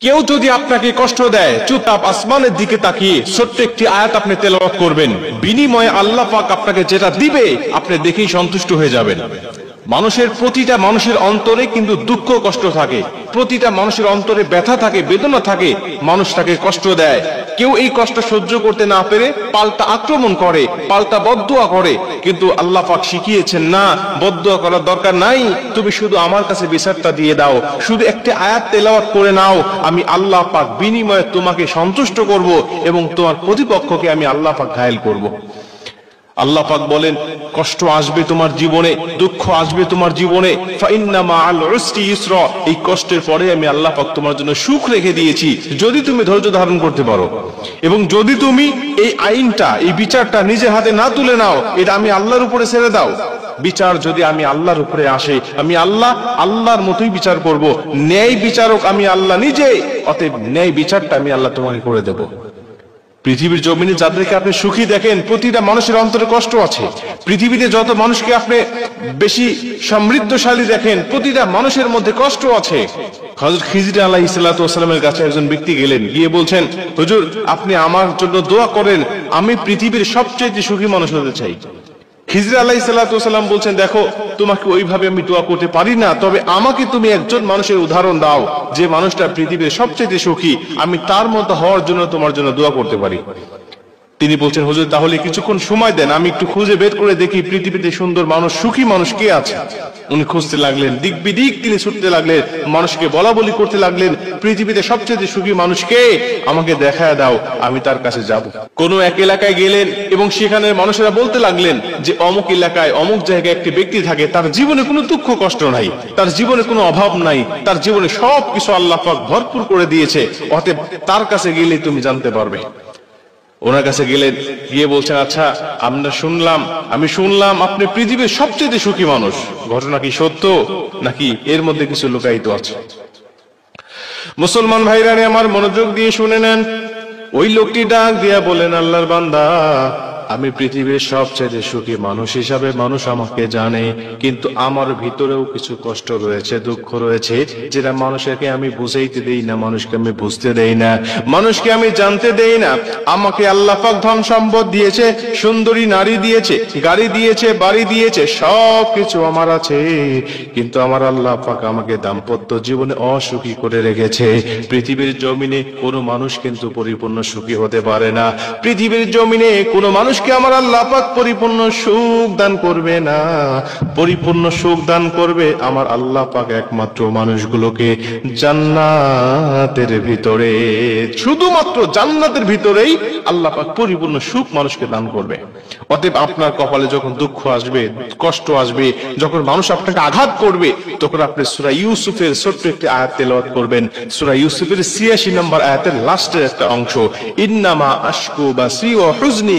কেউ যদি আপনাকে কষ্ট দেয়, চুপচাপ আসমানের দিকে তাকিয়ে ছোট্ট একটি আয়াত আপনি তেলাওয়াত করবেন, বিনিময়ে আল্লাহ পাক আপনাকে যেটা দিবে আপনি দেখেই সন্তুষ্ট হয়ে যাবেন। প্রতিটা মানুষের অন্তরে কিন্তু দুঃখ কষ্ট থাকে, প্রতিটা মানুষের অন্তরে ব্যথা থাকে, বেদনা থাকে। মানুষ তাকে কষ্ট দেয়, কেউ এই কষ্ট সহ্য করতে না পেরে পাল্টা আক্রমণ করে, পাল্টা বদদুয়া করে। কিন্তু আল্লাহ পাক শিখিয়েছেন, না, বদদুয়া করার দরকার নাই, তুমি শুধু আমার কাছে বিচারটা দিয়ে দাও, শুধু একটা আয়াত তেলাওয়াত করে নাও, আমি আল্লাহ পাক বিনিময়ে তোমাকে সন্তুষ্ট করব এবং তোমার প্রতিপক্ষকে আমি আল্লাহ পাক ঘায়েল করব। আল্লাহ পাক বলেন, কষ্ট আসবে তোমার জীবনে, দুঃখ আসবে তোমার জীবনে, ফাইন্না মাআল উসরি ইউসরা, এই কষ্টের পরে আমি আল্লাহ পাক তোমার জন্য সুখ রেখে দিয়েছি, যদি তুমি ধৈর্য ধারণ করতে পারো এবং যদি তুমি এই আইনটা, এই বিচারটা নিজের হাতে না তুলে নাও, এটা আমি আল্লাহর উপরে ছেড়ে দাও। বিচার যদি আমি আল্লাহর উপরে আসে, আমি আল্লাহর মতোই বিচার করব, ন্যায় বিচারক আমি আল্লাহ নিজে, অতএব ন্যায় বিচারটা আমি আল্লাহ তোমাকে করে দেব। পৃথিবীর জমিনে যাদেরকে আপনি সুখী দেখেন, প্রতিটা মানুষের অন্তরে কষ্ট আছে। পৃথিবীতে যত মানুষকে আপনি বেশি সমৃদ্ধশালী দেখেন, প্রতিটা মানুষের মধ্যে কষ্ট আছে। হযরত খিজির আলাইহিস সালাতু ওয়াস সালামের কাছে একজন ব্যক্তি গেলেন, গিয়ে বলছেন, হুজুর আপনি আমার জন্য দোয়া করেন, আমি পৃথিবীর সবচেয়ে সুখী মানুষ হতে চাই। খিজির আলাইহিস সালাতু ওয়াস সালাম বলছেন, দেখো তোমাকে ওইভাবে আমি দোয়া করতে পারি না, তবে আমাকে তুমি একজন মানুষের উদাহরণ দাও যে মানুষটা পৃথিবীর সবচেয়ে সুখী, আমি তার মতো হওয়ার জন্য তোমার জন্য দোয়া করতে পারি। তিনি বলছেন, হুজুর তাহলে কিছুক্ষণ সময় দেন, আমি একটু খুঁজে বের করে দেখি পৃথিবীতে সুন্দর মানুষ, সুখী মানুষ কে আছে। উনি খুঁজতে লাগলেন, দিক বিদিক তিনি ছুটতে লাগলেন, মানুষকে বলা বলি করতে লাগলেন, পৃথিবীতে সবচেয়ে সুখী মানুষ কে, আমাকে দেখায় দাও, আমি তার কাছে যাব। কোন এক এলাকায় গেলেন এবং সেখানে মানুষেরা বলতে লাগলেন যে অমুক এলাকায় অমুক জায়গায় একটি ব্যক্তি থাকে, তার জীবনে কোনো দুঃখ কষ্ট নাই, তার জীবনে কোনো অভাব নাই, তার জীবনে সবকিছু আল্লাহ পাক ভরপুর করে দিয়েছে, অতএব তার কাছে গেলে তুমি জানতে পারবে। ওনার কাছে গেলেন, গিয়ে বলছেন, আচ্ছা আমি শুনলাম আপনি পৃথিবীর সবচেয়ে সুখী মানুষ, ঘটনা কি সত্য নাকি এর মধ্যে কিছু লুকায়িত আছে? মুসলমান ভাইরা আমার মনোযোগ দিয়ে শুনে নেন। ওই লোকটি ডাক দিয়া বলেন, আল্লাহর বান্দা, আমি পৃথিবীর সবচেয়ে সুখী মানুষ হিসাবে মানুষ আমাকে জানে, কিন্তু আমার ভিতরেও কিছু কষ্ট রয়েছে, দুঃখ রয়েছে, যেটা মানুষকে আমি বুঝাইতে দেই না, মানুষকে আমি বুঝতে দেই না, মানুষকে আমি জানতে দেই না। আমাকে আল্লাহ পাক ধন সম্পদ দিয়েছে, সুন্দরী নারী দিয়েছে, গাড়ি দিয়েছে, বাড়ি দিয়েছে, সবকিছু আমার আছে, কিন্তু আমার আল্লাহ পাক আমাকে দাম্পত্য জীবনে অসুখী করে রেখেছে। পৃথিবীর জমিনে কোনো মানুষ কিন্তু পরিপূর্ণ সুখী হতে পারে না। পৃথিবীর জমিনে কোনো মানুষ আমার আল্লাহ পাক পরিপূর্ণ সুখ দান করবে না। পরিপূর্ণ সুখ দান করবে আমার আল্লাহ পাক একমাত্র মানুষগুলোকে জান্নাতের ভিতরে, শুধুমাত্র জান্নাতের ভিতরেই আল্লাহ পাক পরিপূর্ণ সুখ মানুষকে দান করবে। অতএব আপনার কপালে যখন দুঃখ আসবে, কষ্ট আসবে, যখন মানুষ আপনাকে আঘাত করবে, তখন আপনি সূরা ইউসুফের ছোট্ট একটি আয়াত তেলাওয়াত করবেন। সূরা ইউসুফের ৮৬ নম্বর আয়াতের লাস্টের একটা অংশ, ইন্নামা আশকু বাসি ওয়া হুজনি